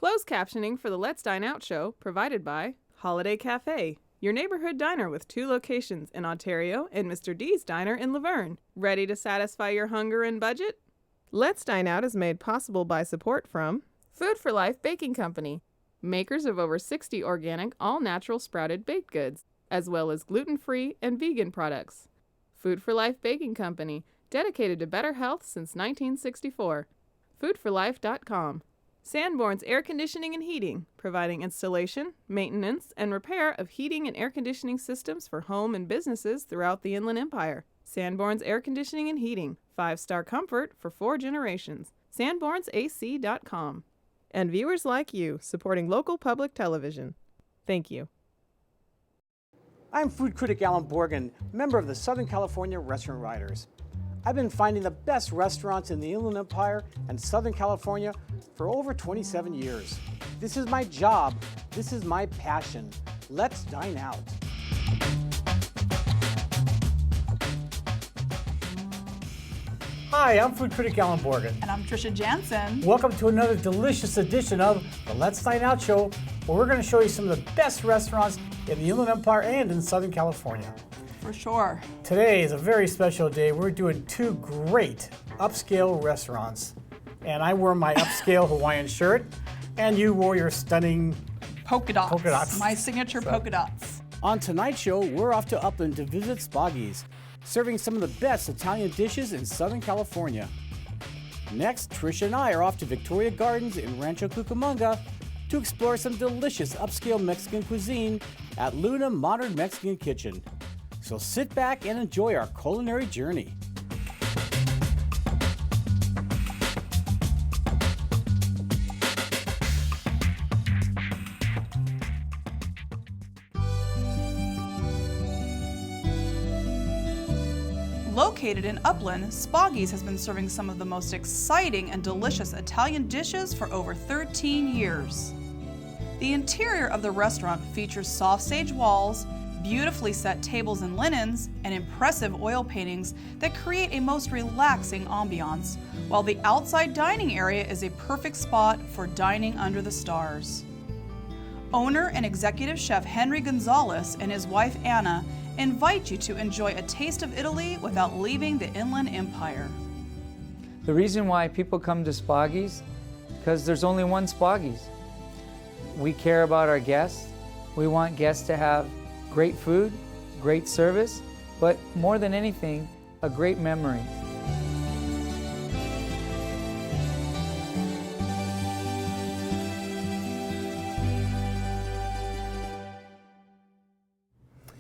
Closed captioning for the Let's Dine Out show provided by Holiday Cafe, your neighborhood diner with 2 locations in Ontario and Mr. D's Diner in Laverne. Ready to satisfy your hunger and budget? Let's Dine Out is made possible by support from Food for Life Baking Company, makers of over 60 organic, all-natural sprouted baked goods, as well as gluten-free and vegan products. Food for Life Baking Company, dedicated to better health since 1964. Foodforlife.com. Sanborn's Air Conditioning and Heating, providing installation, maintenance, and repair of heating and air conditioning systems for home and businesses throughout the Inland Empire. Sanborn's Air Conditioning and Heating, 5-star comfort for 4 generations. Sanborn'sAC.com. And viewers like you, supporting local public television. Thank you. I'm food critic Alan Borgen, member of the Southern California Restaurant Writers. I've been finding the best restaurants in the Inland Empire and Southern California for over 27 years. This is my job. This is my passion. Let's dine out. Hi, I'm food critic Alan Borgen. And I'm Tricia Jansen. Welcome to another delicious edition of the Let's Dine Out show, where we're going to show you some of the best restaurants in the Inland Empire and in Southern California. For sure. Today is a very special day. We're doing 2 great upscale restaurants. And I wore my upscale Hawaiian shirt, and you wore your stunning polka dots. Polka dots. My signature polka dots. On tonight's show, we're off to Upland to visit Spaggi's, serving some of the best Italian dishes in Southern California. Next, Tricia and I are off to Victoria Gardens in Rancho Cucamonnga to explore some delicious upscale Mexican cuisine at Luna Modern Mexican Kitchen. So sit back and enjoy our culinary journey. Located in Upland, Spaggi's has been serving some of the most exciting and delicious Italian dishes for over 13 years. The interior of the restaurant features soft sage walls, beautifully set tables and linens, and impressive oil paintings that create a most relaxing ambiance, while the outside dining area is a perfect spot for dining under the stars. Owner and executive chef Henry Gonzalez and his wife Anna invite you to enjoy a taste of Italy without leaving the Inland Empire. The reason why people come to Spaggi's, because there's only one Spaggi's. We care about our guests. We want guests to have great food, great service, but more than anything, a great memory.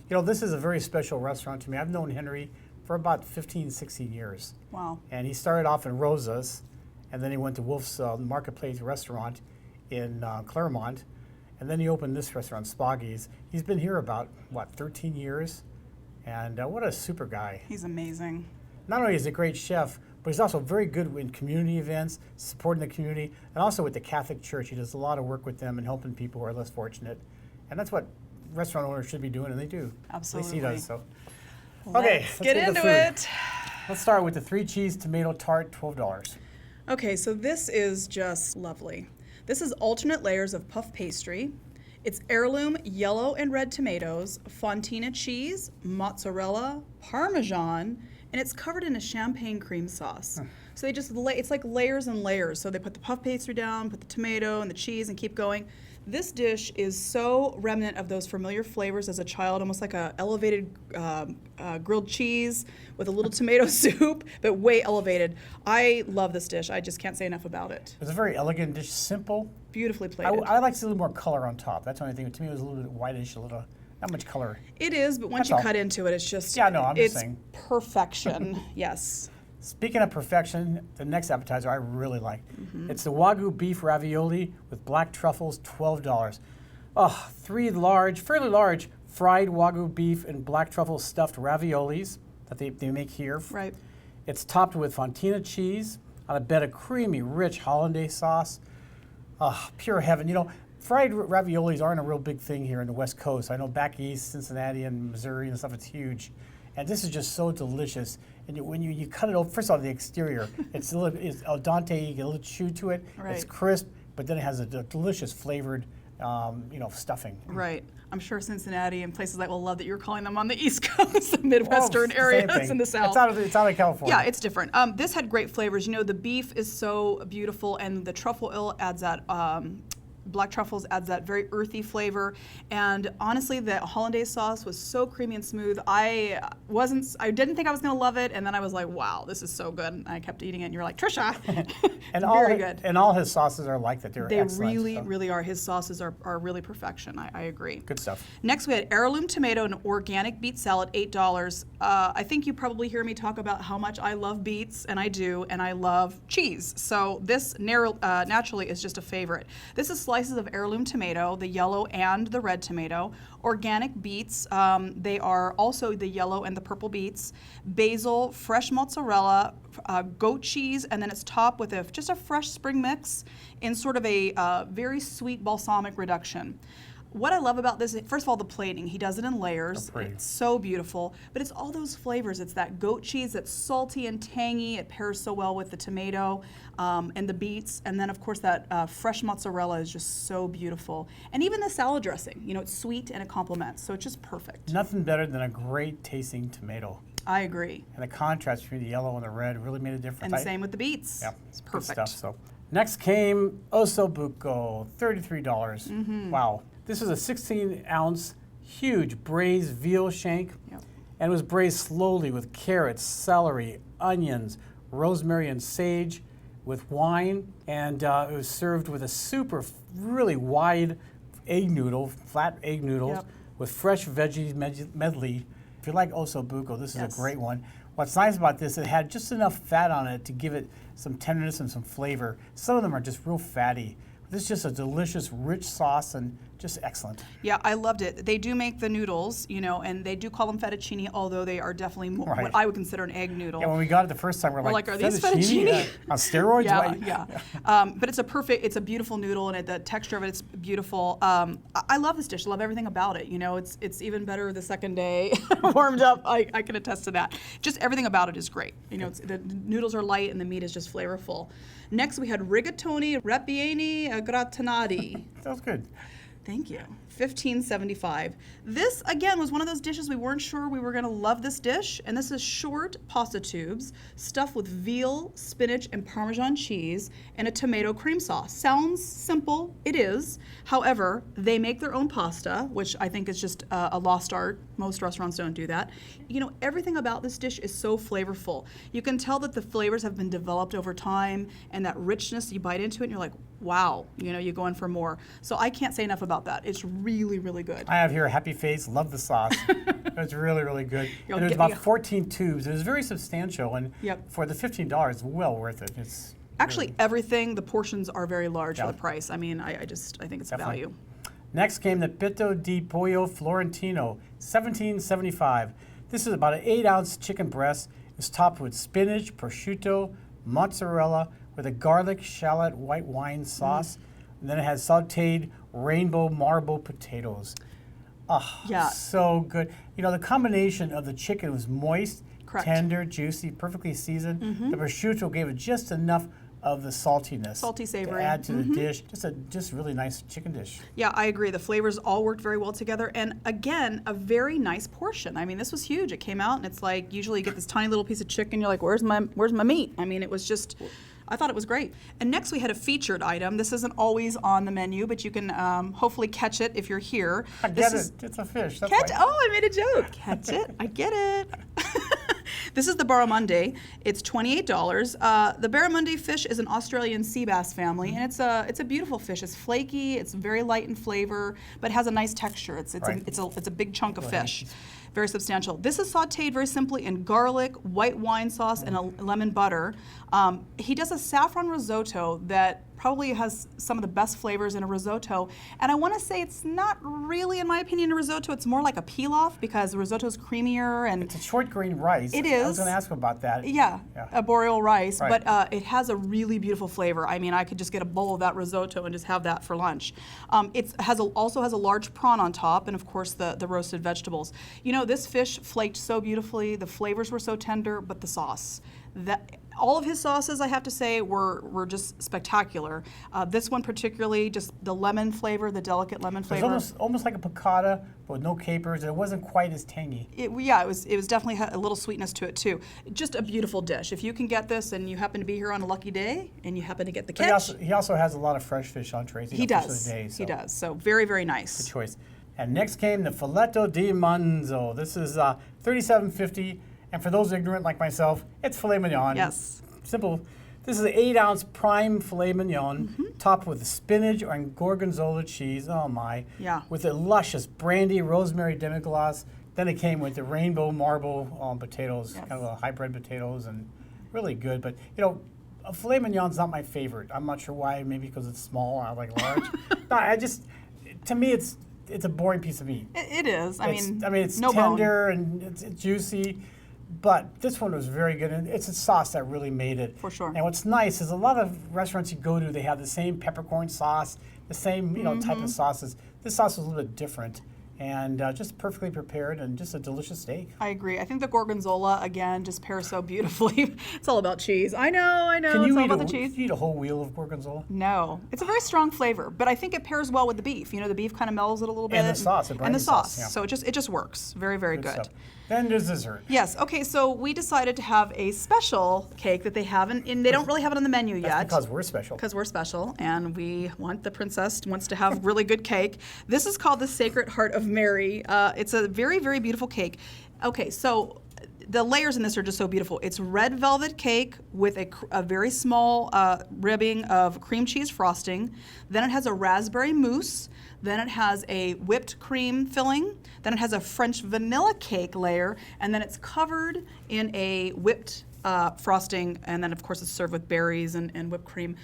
You know, this is a very special restaurant to me. I've known Henry for about 15, 16 years. Wow. And he started off in Rosa's, and then he went to Wolf's Marketplace restaurant in Claremont, and then he opened this restaurant, Spaggi's. He's been here about, 13 years? And what a super guy. He's amazing. Not only is he a great chef, but he's also very good in community events, supporting the community, and also with the Catholic Church. He does a lot of work with them and helping people who are less fortunate. And that's what restaurant owners should be doing, and they do. Absolutely. At least he does. So, okay, let's get into it. Let's start with the 3-cheese tomato tart, $12. Okay, so this is just lovely. This is alternate layers of puff pastry. It's heirloom yellow and red tomatoes, fontina cheese, mozzarella, Parmesan, and it's covered in a champagne cream sauce. So they just it's like layers and layers. So they put the puff pastry down, put the tomato and the cheese, and keep going. This dish is so remnant of those familiar flavors as a child, almost like a elevated grilled cheese with a little tomato soup, but way elevated. I love this dish. I just can't say enough about it. It's a very elegant dish, simple. Beautifully plated. I like to see a little more color on top. That's the only thing. To me, it was a little bit whitish, not much color. It is, but once That's you all. cut into it, it's just I'm just saying. Perfection. Yes. Speaking of perfection, the next appetizer I really like. It's the Wagyu beef ravioli with black truffles, $12. Oh, 3 fairly large fried Wagyu beef and black truffle stuffed raviolis that they make here. Right. It's topped with fontina cheese on a bed of creamy, rich hollandaise sauce. Oh, pure heaven. You know, fried raviolis aren't a real big thing here in the West Coast. I know back east, Cincinnati and Missouri and stuff, it's huge. And this is just so delicious. And when you cut it open, first of all, the exterior, it's al dente, you get a little chew to it. Right. It's crisp, but then it has a delicious flavored, stuffing. Right. I'm sure Cincinnati and places like will love that you're calling them on the East Coast, the Midwestern areas in the South. It's out of California. Yeah, it's different. This had great flavors. The beef is so beautiful, and the truffle oil adds that. Black truffles adds that very earthy flavor, and honestly, the hollandaise sauce was so creamy and smooth. I didn't think I was gonna love it, and then I was like, wow, this is so good. And I kept eating it, and you're like, Trisha, very good. And all his sauces are like that. They excellent. really are. His sauces are really perfection. I agree. Good stuff. Next, we had heirloom tomato and organic beet salad, $8. I think you probably hear me talk about how much I love beets, and I do, and I love cheese. So this naturally is just a favorite. This is slices of heirloom tomato, the yellow and the red tomato, organic beets, they are also the yellow and the purple beets, basil, fresh mozzarella, goat cheese, and then it's topped with just a fresh spring mix in sort of a very sweet balsamic reduction. What I love about this, first of all, the plating. He does it in layers. It's so beautiful, but it's all those flavors. It's that goat cheese that's salty and tangy. It pairs so well with the tomato and the beets, and then of course that fresh mozzarella is just so beautiful. And even the salad dressing, it's sweet and it complements, so it's just perfect. Nothing better than a great tasting tomato. I agree. And the contrast between the yellow and the red really made a difference. And same with the beets. Yeah, it's perfect. Good stuff. So next came osso buco, $33. Mm-hmm. Wow. This is a 16-ounce, huge braised veal shank, and it was braised slowly with carrots, celery, onions, rosemary, and sage, with wine, and it was served with a really wide egg noodle, flat egg noodles, with fresh veggies medley. If you like osso buco, this is a great one. What's nice about this, it had just enough fat on it to give it some tenderness and some flavor. Some of them are just real fatty. This is just a delicious, rich sauce and just excellent. Yeah, I loved it. They do make the noodles, and they do call them fettuccine, although they are definitely more what I would consider an egg noodle. Yeah, when we got it the first time, we're like, are these fettuccine? On steroids? Yeah. But it's a beautiful noodle, and the texture of it's beautiful. I love this dish. I love everything about it. It's even better the second day warmed up. I can attest to that. Just everything about it is great. The noodles are light, and the meat is just flavorful. Next, we had rigatoni ripieni gratinati. Sounds good. Thank you. $15.75. This, again, was one of those dishes we weren't sure we were going to love this dish. And this is short pasta tubes stuffed with veal, spinach, and Parmesan cheese and a tomato cream sauce. Sounds simple. It is. However, they make their own pasta, which I think is just a lost art. Most restaurants don't do that. Everything about this dish is so flavorful. You can tell that the flavors have been developed over time, and that richness, you bite into it and you're like, wow, you go in for more. So I can't say enough about that. It's really, really good. I have here a happy face, love the sauce. It's really, really good. And there's about 14 tubes. It was very substantial, and for the $15, well worth it. It's actually everything. The portions are very large for the price. I mean, I think it's value. Next came the Petto di Pollo Florentino, $17.75. This is about an 8-ounce chicken breast. It's topped with spinach, prosciutto, mozzarella, with a garlic shallot white wine sauce. And then it has sauteed rainbow marble potatoes. So good. The combination of the chicken was moist, tender, juicy, perfectly seasoned. The prosciutto gave it just enough of the saltiness. Salty, savory. To add to the dish. Just really nice chicken dish. Yeah, I agree. The flavors all worked very well together. And again, a very nice portion. I mean, this was huge. It came out and it's like, usually you get this tiny little piece of chicken. You're like, where's my meat? I mean, it was just, I thought it was great. And next we had a featured item. This isn't always on the menu, but you can hopefully catch it if you're here. I get it. It's a fish. That's I made a joke. Catch it. I get it. This is the barramundi. It's $28. The barramundi fish is an Australian sea bass family, and it's a beautiful fish. It's flaky. It's very light in flavor, but has a nice texture. It's a big chunk of fish. Very substantial. This is sauteed very simply in garlic, white wine sauce, and a lemon butter. He does a saffron risotto that probably has some of the best flavors in a risotto. And I want to say it's not really, in my opinion, a risotto. It's more like a pilaf because the risotto is creamier. And it's a short grain rice. It is. I was going to ask about that. Yeah, a boreal rice. Right. But it has a really beautiful flavor. I mean, I could just get a bowl of that risotto and just have that for lunch. It also has a large prawn on top, and of course the roasted vegetables. This fish flaked so beautifully. The flavors were so tender, but the sauce. All of his sauces, I have to say, were just spectacular. This one particularly, just the lemon flavor, the delicate lemon flavor. It was almost like a piccata, but with no capers. It wasn't quite as tangy. It was definitely had a little sweetness to it too. Just a beautiful dish. If you can get this and you happen to be here on a lucky day and you happen to get the catch. He also has a lot of fresh fish entrees. He does. Fish of the day, so. He does. So very, very nice. Good choice. And next came the filetto di manzo. This is $37.50. And for those ignorant like myself, it's filet mignon. Yes. Simple. This is an 8-ounce prime filet mignon, topped with spinach and gorgonzola cheese. Oh my! Yeah. With a luscious brandy rosemary demi-glace. Then it came with the rainbow marble potatoes, Yes. kind of a hybrid potatoes, and really good. But you know, a filet mignon's not my favorite. I'm not sure why. Maybe because it's small. I like large. No, to me, it's a boring piece of meat. It is. I mean, it's no tender and it's juicy. But this one was very good, and it's a sauce that really made it. For sure. And what's nice is a lot of restaurants you go to, they have the same peppercorn sauce, the same type of sauces. This sauce was a little bit different, and just perfectly prepared, and just a delicious steak. I agree. I think the gorgonzola, again, just pairs so beautifully. It's all about cheese. I know. Can It's you all eat about the cheese. Can you eat a whole wheel of gorgonzola? No. It's a very strong flavor, but I think it pairs well with the beef. You know, the beef kind of mellows it a little bit. And the sauce, the And brandy the sauce. sauce, yeah. So it just works. Very, very good. stuff. Then there's dessert. Yes. Okay. So we decided to have a special cake that they haven't, and they don't really have it on the menu yet. That's because we're special. Because we're special, and the princess wants to have really good cake. This is called the Sacred Heart of Mary. It's a very, very beautiful cake. Okay, so the layers in this are just so beautiful. It's red velvet cake with a very small ribbing of cream cheese frosting. Then it has a raspberry mousse. Then it has a whipped cream filling. Then it has a French vanilla cake layer. And then it's covered in a whipped frosting. And then, of course, it's served with berries and whipped cream.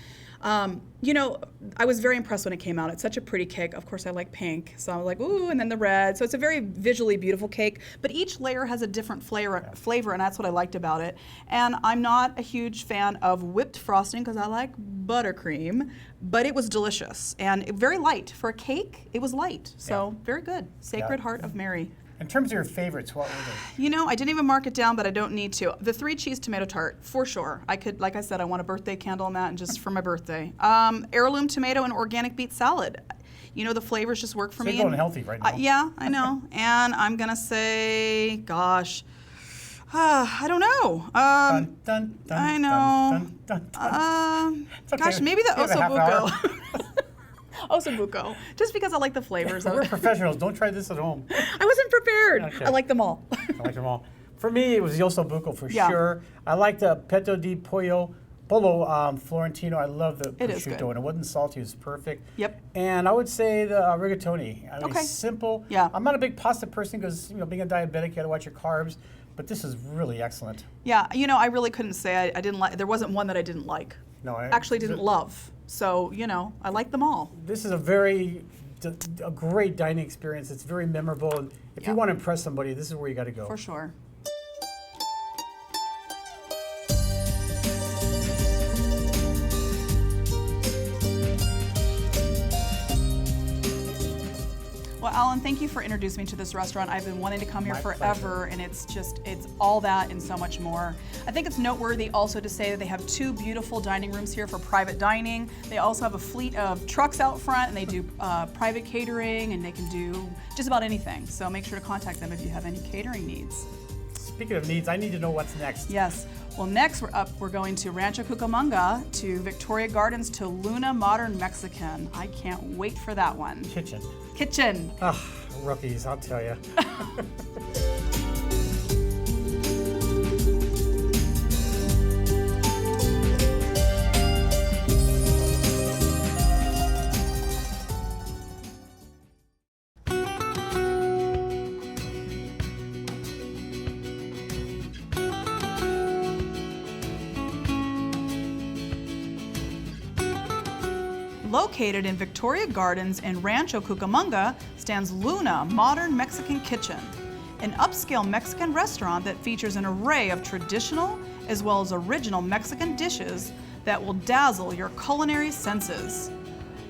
You know, I was very impressed when it came out. It's such a pretty cake. Of course, I like pink, so I was like, ooh, and then the red. So it's a very visually beautiful cake, but each layer has a different flavor, and that's what I liked about it. And I'm not a huge fan of whipped frosting because I like buttercream, but it was delicious and very light. For a cake, it was light, so very good. Sacred Heart of Mary. In terms of your favorites, what were they? You know, I didn't even mark it down, but I don't need to. The 3 cheese tomato tart, for sure. I could, like I said, I want a birthday candle on that, and just for my birthday. Heirloom tomato and organic beet salad. You know, the flavors just work for me. You're going healthy right now. Yeah, I know. And I'm gonna say, gosh, I don't know. Dun, dun, dun, I know. Dun, dun, dun. It's okay. Gosh, maybe the We have a half hour. osobuco. Osobuco, just because I like the flavors of We're it. professionals. Don't try this at home. I wasn't prepared. Okay. I like them all. I like them all. For me, it was the osso buco for Yeah. sure. I like the petto di pollo Florentino. I love the It is prosciutto, good. and it wasn't salty. It was perfect. Yep. And I would say the rigatoni. I mean, Okay. simple. Yeah. I'm not a big pasta person because, being a diabetic, you got to watch your carbs. But this is really excellent. Yeah, you know, I really couldn't say I didn't like. There wasn't one that I didn't like. No, I Actually, didn't love. So I like them all. This is a great dining experience. It's very memorable. And if you want to impress somebody, this is where you got to go. For sure. Well, Alan, thank you for introducing me to this restaurant. I've been wanting to come here My forever, and it's all that and so much more. I think it's noteworthy also to say that they have 2 beautiful dining rooms here for private dining. They also have a fleet of trucks out front, and they do private catering, and they can do just about anything. So make sure to contact them if you have any catering needs. Speaking of needs, I need to know what's next. Yes. Well, next we're going to Rancho Cucamonnga, to Victoria Gardens, to Luna Modern Mexican. I can't wait for that one. Kitchen. Ah, rookies, I'll tell you. Located in Victoria Gardens in Rancho Cucamonga stands Luna Modern Mexican Kitchen, an upscale Mexican restaurant that features an array of traditional as well as original Mexican dishes that will dazzle your culinary senses.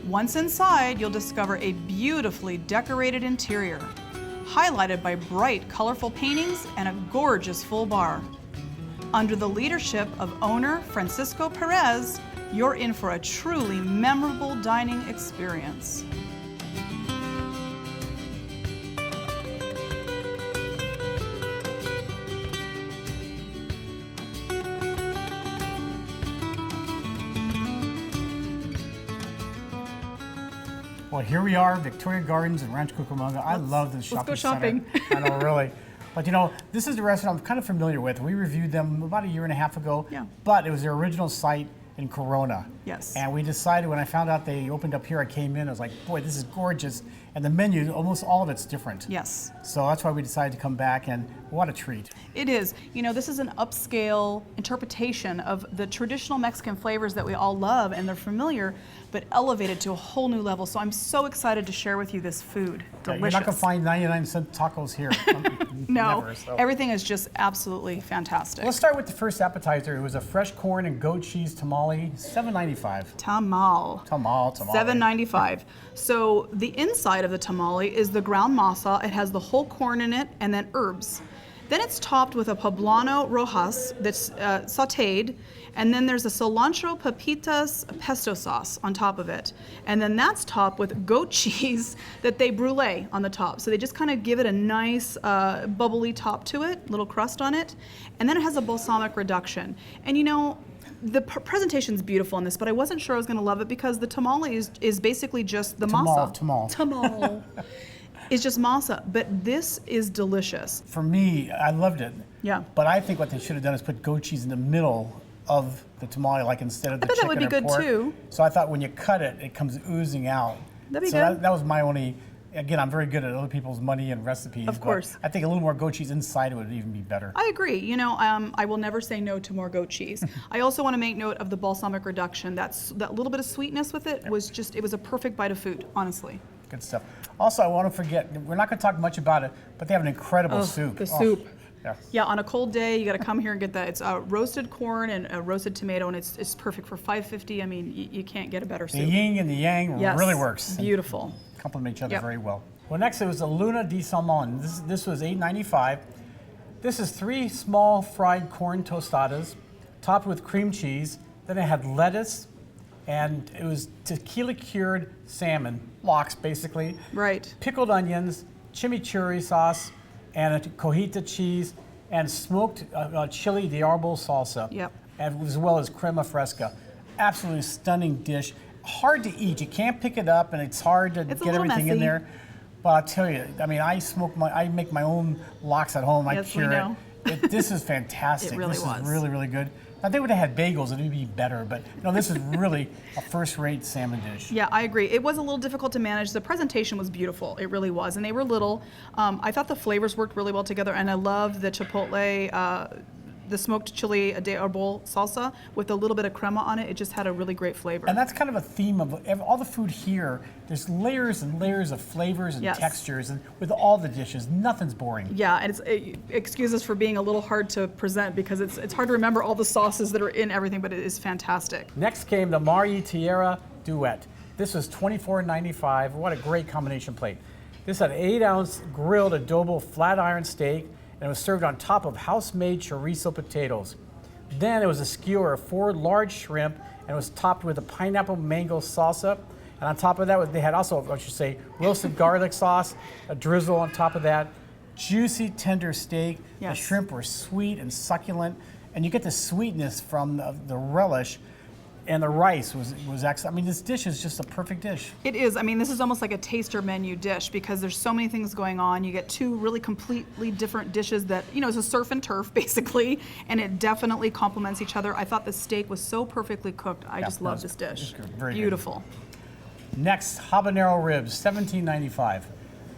Once inside, you'll discover a beautifully decorated interior, highlighted by bright, colorful paintings and a gorgeous full bar. Under the leadership of owner Francisco Perez, you're in for a truly memorable dining experience. Well, here we are, Victoria Gardens in Rancho Cucamonnga. I love this shopping shopping. center. I know, really. But you know, this is the restaurant I'm kind of familiar with. We reviewed them about a year and a half ago. Yeah. But it was their original site in Corona. Yes. And we decided, when I found out they opened up here, I came in, I was like, boy, this is gorgeous. And the menu, almost all of it's different. Yes. So that's why we decided to come back, and what a treat. It is. You know, this is an upscale interpretation of the traditional Mexican flavors that we all love and they're familiar, but elevated to a whole new level. So I'm so excited to share with you this food. Delicious. You're not going to find 99-cent tacos here. No, Never, so. Everything is just absolutely fantastic. Let's start with the first appetizer. It was a fresh corn and goat cheese tamale, $7.95. Tamal. Tamale. $7.95. So the inside of the tamale is the ground masa. It has the whole corn in it and then herbs. Then it's topped with a poblano rojas that's sauteed, and then there's a cilantro pepitas pesto sauce on top of it. And then that's topped with goat cheese that they brulee on the top. So they just kind of give it a nice bubbly top to it, little crust on it. And then it has a balsamic reduction. And you know, the presentation's beautiful on this, but I wasn't sure I was going to love it because the tamale is basically just the masa. Tamal. It's just masa, but this is delicious. For me, I loved it. Yeah. But I think what they should have done is put goat cheese in the middle of the tamale, like instead of the I bet chicken that would be or good pork. too. So I thought when you cut it, it comes oozing out. That'd be so good. That was my only. Again, I'm very good at other people's money and recipes. Of course. But I think a little more goat cheese inside it would even be better. I agree. You know, I will never say no to more goat cheese. I also want to make note of the balsamic reduction. That little bit of sweetness with it was just, it was a perfect bite of food, honestly. Good stuff. Also, I want to forget, we're not going to talk much about it, but they have an incredible soup. The soup. Yeah. Yeah, on a cold day, you got to come here and get that. It's roasted corn and a roasted tomato, and it's perfect for $5.50. I mean, you can't get a better soup. The yin and the yang Yes. really works. Beautiful. Complement each other Yep. very well. Well, next it was a Luna di Salmon. This was $8.95. This is 3 small fried corn tostadas, topped with cream cheese. Then it had lettuce, and it was tequila cured salmon, lox basically. Right. Pickled onions, chimichurri sauce, and a cojita cheese, and smoked chili de árbol salsa. Yep. And as well as crema fresca. Absolutely stunning dish. Hard to eat. You can't pick it up, and it's hard to It's a get little everything in messy. there. But I'll tell you, I mean, I make my own lox at home. I Yes, we cure know. it. This is fantastic. It really this was. is really, really good. If they would have had bagels, it would be better. But no, this is really a first-rate salmon dish. Yeah, I agree. It was a little difficult to manage. The presentation was beautiful. It really was. And they were little. I thought the flavors worked really well together. And I loved the chipotle, the smoked chili de árbol salsa with a little bit of crema on it. It just had a really great flavor. And that's kind of a theme of all the food here. There's layers and layers of flavors and Yes. textures, and with all the dishes, nothing's boring. Yeah, and excuse us for being a little hard to present because it's hard to remember all the sauces that are in everything, but it is fantastic. Next came the Mari Tierra Duet. This was $24.95. What a great combination plate. This had an 8-ounce grilled adobo flat iron steak, and it was served on top of house-made chorizo potatoes. Then it was a skewer of 4 large shrimp, and it was topped with a pineapple mango salsa. And on top of that, they had also, I should say, roasted garlic sauce, a drizzle on top of that, juicy, tender steak. Yes. The shrimp were sweet and succulent, and you get the sweetness from the relish. And the rice was excellent. I mean, this dish is just a perfect dish. It is. I mean, this is almost like a taster menu dish because there's so many things going on. You get 2 really completely different dishes that, you know, it's a surf and turf basically, and it definitely complements each other. I thought the steak was so perfectly cooked. I just love this dish. it's good. Very good. Beautiful. Next, habanero ribs, $17.95.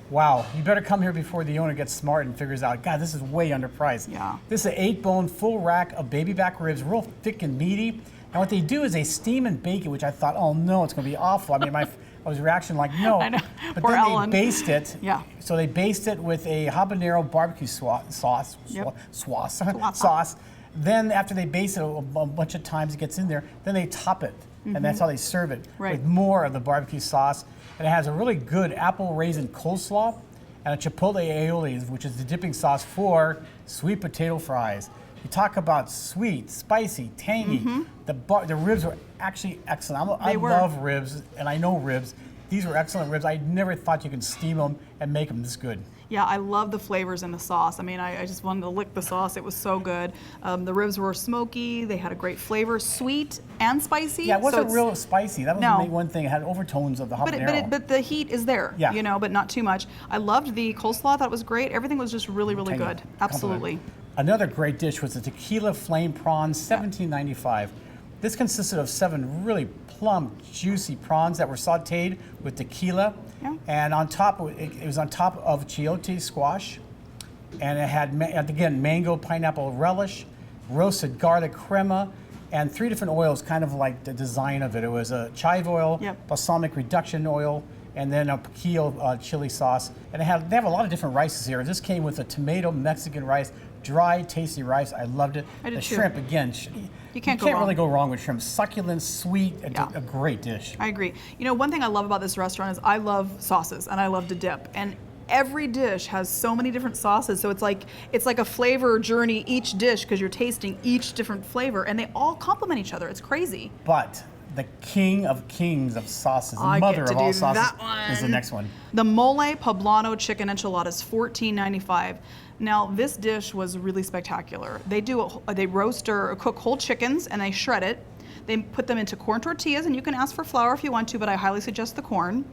Wow, you better come here before the owner gets smart and figures out, God, this is way underpriced. Yeah. This is an 8-bone full rack of baby back ribs, real thick and meaty. And what they do is they steam and bake it, which I thought, oh no, it's going to be awful. I mean, I was reaction like, no. I know. But Poor then Ellen. they baste it. Yeah. So they baste it with a habanero barbecue sauce. Yep. Sauce. Then after they baste it a bunch of times, it gets in there. Then they top it, and that's how they serve it Right. with more of the barbecue sauce. And it has a really good apple raisin coleslaw and a chipotle aioli, which is the dipping sauce for sweet potato fries. You talk about sweet, spicy, tangy. The ribs were actually excellent. I love ribs, and I know ribs. These were excellent ribs. I never thought you could steam them and make them this good. Yeah, I love the flavors in the sauce. I mean, I just wanted to lick the sauce. It was so good. The ribs were smoky. They had a great flavor, sweet and spicy. Yeah, it wasn't real spicy. That was No. the one thing. It had overtones of the habanero. But the heat is there, Yeah. you know, but not too much. I loved the coleslaw. I thought it was great. Everything was just really, really Tangy. good. Absolutely. Another great dish was the tequila flame prawns, $17.95. This consisted of 7 really plump, juicy prawns that were sautéed with tequila. Yeah. And on top, it was on top of chayote squash. And it had, again, mango pineapple relish, roasted garlic crema, and 3 different oils, kind of like the design of it. It was a chive oil, balsamic reduction oil, and then a piquillo chili sauce. And they have a lot of different rices here. This came with a tomato Mexican rice, dry, tasty rice. I loved it. I did the too. Shrimp, again, You can't go really wrong. go wrong with shrimp. Succulent, sweet, Yeah. a great dish. I agree. You know, one thing I love about this restaurant is I love sauces and I love to dip. And every dish has so many different sauces. So it's like a flavor journey each dish because you're tasting each different flavor and they all complement each other. It's crazy. But the king of kings of sauces, the I mother get to of all do sauces, that is the one. next one. The mole poblano chicken enchiladas, $14.95. Now this dish was really spectacular. They roast or cook whole chickens and they shred it. They put them into corn tortillas, and you can ask for flour if you want to, but I highly suggest the corn.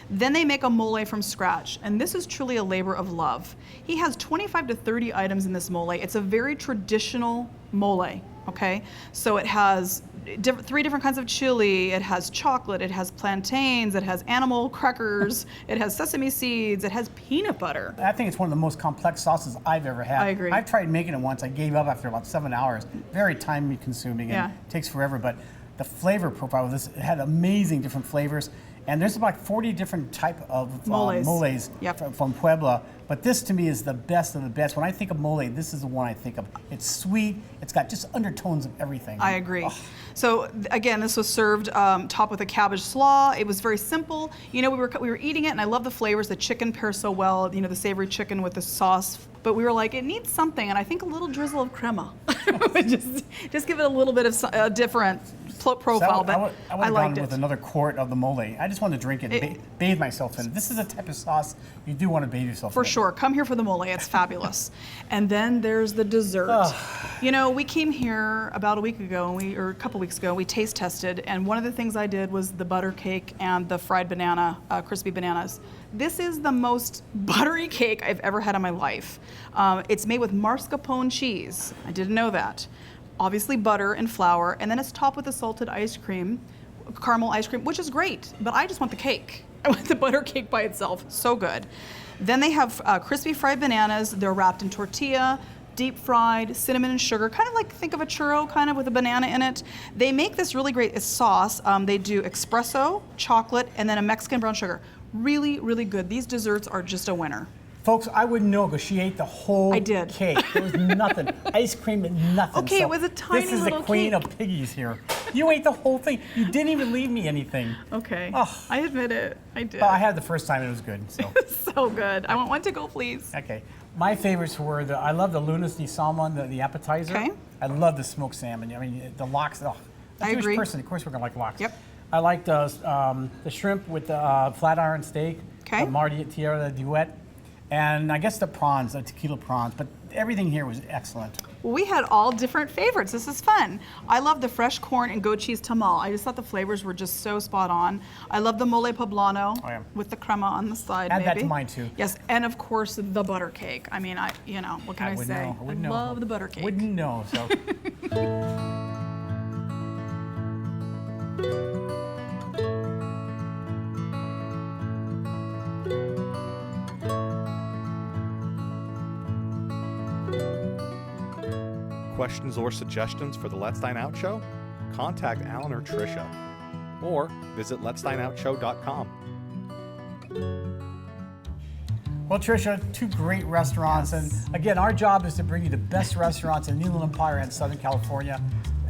Then they make a mole from scratch, and this is truly a labor of love. He has 25 to 30 items in this mole. It's a very traditional mole, okay? So it has 3 different kinds of chili, it has chocolate, it has plantains, it has animal crackers, it has sesame seeds, it has peanut butter. I think it's one of the most complex sauces I've ever had. I agree. I've tried making it once. I gave up after about 7 hours. Very time consuming and takes forever, but the flavor profile of this, it had amazing different flavors. And there's about 40 different type of moles from Puebla. But this to me is the best of the best. When I think of mole, this is the one I think of. It's sweet. It's got just undertones of everything. I agree. Oh. So again, this was served topped with a cabbage slaw. It was very simple. You know, we were eating it, and I love the flavors. The chicken pairs so well. You know, the savory chicken with the sauce. But we were like, it needs something, and I think a little drizzle of crema. just give it a little bit of different profile. So I would have liked gone with another quart of the mole. I just want to drink it, bathe myself in it. This is a type of sauce you do want to bathe yourself in. For sure. Come here for the mole. It's fabulous. And then there's the dessert. You know, we came here about a week ago, or a couple weeks ago, we taste tested, and one of the things I did was the butter cake and the fried banana, crispy bananas. This is the most buttery cake I've ever had in my life. It's made with mascarpone cheese. I didn't know that. Obviously butter and flour, and then it's topped with a salted ice cream, caramel ice cream, which is great, but I just want the cake. I want the butter cake by itself. So good. Then they have crispy fried bananas. They're wrapped in tortilla, deep fried, cinnamon and sugar, kind of like, think of a churro kind of with a banana in it. They make this really great sauce. They do espresso, chocolate, and then a Mexican brown sugar. Really, really good. These desserts are just a winner. Folks, I wouldn't know because she ate the whole cake. There was nothing. Ice cream and nothing. Okay, so it was a tiny this is little the queen cake. of piggies here. You ate the whole thing. You didn't even leave me anything. Okay. Oh. I admit it. I did. Well, I had it the first time and it was good. So. So good. I want one to go, please. Okay. My favorites were I love the lunas de salmon, the appetizer. Okay. I love the smoked salmon. I mean, the lox. Oh, a I Jewish agree. person, of course, we're gonna like lox. Yep. I like the shrimp with the flat iron steak. Okay. The Mardi Tierra Duet. And I guess the prawns, the tequila prawns, but everything here was excellent. Well, we had all different favorites. This is fun. I love the fresh corn and goat cheese tamal. I just thought the flavors were just so spot on. I love the mole poblano with the crema on the side. Add that to mine too. Yes, and of course the butter cake. I mean, what can I wouldn't say? know. I wouldn't know. love the butter cake. Wouldn't know. So. Questions or suggestions for the Let's Dine Out Show? Contact Alan or Tricia, or visit letsdineoutshow.com. Well, Tricia, 2 great restaurants, and again, our job is to bring you the best restaurants in the Inland Empire and Southern California.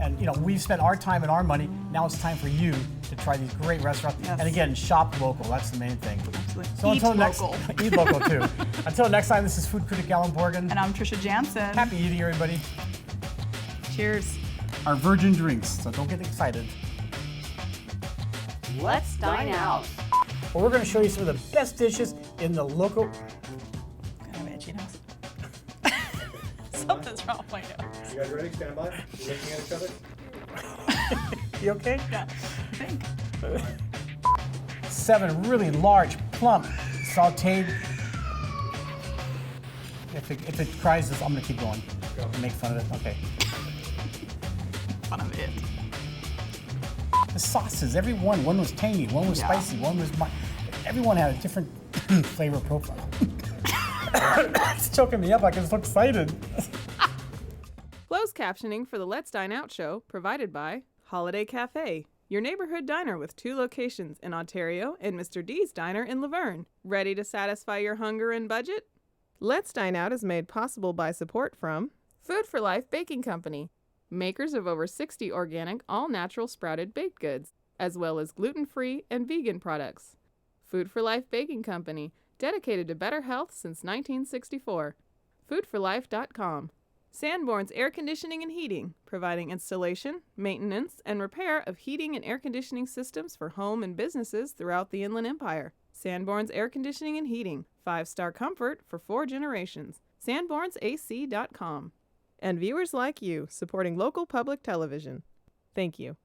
And you know, we've spent our time and our money. Now it's time for you to try these great restaurants. Yes. And again, shop local. That's the main thing. Absolutely. So Eat until local. eat local too. Until next time, this is food critic Alan Borgen. And I'm Tricia Jansen. Happy eating, everybody. Cheers. Our virgin drinks, so don't get excited. Let's dine out. Well, we're going to show you some of the best dishes in the local... Kind of itchy nose. Something's wrong with my nose. You guys ready? Stand by. You looking at each other? You okay? Yeah, I think. 7 really large, plump, sauteed. If it cries, I'm going to keep going. Go. Make fun of it. Okay. Fun of it. The sauces, every one was tangy, one was spicy, one was everyone had a different flavor profile. It's choking me up. I get so excited. Closed captioning for the Let's Dine Out show provided by Holiday Cafe, your neighborhood diner with 2 locations in Ontario and Mr. D's Diner in Laverne. Ready to satisfy your hunger and budget? Let's Dine Out is made possible by support from Food for Life Baking Company, makers of over 60 organic, all-natural sprouted baked goods, as well as gluten-free and vegan products. Food for Life Baking Company, dedicated to better health since 1964. Foodforlife.com. Sanborn's Air Conditioning and Heating, providing installation, maintenance, and repair of heating and air conditioning systems for home and businesses throughout the Inland Empire. Sanborn's Air Conditioning and Heating, 5-star comfort for 4 generations. SanbornsAC.com. And viewers like you, supporting local public television. Thank you.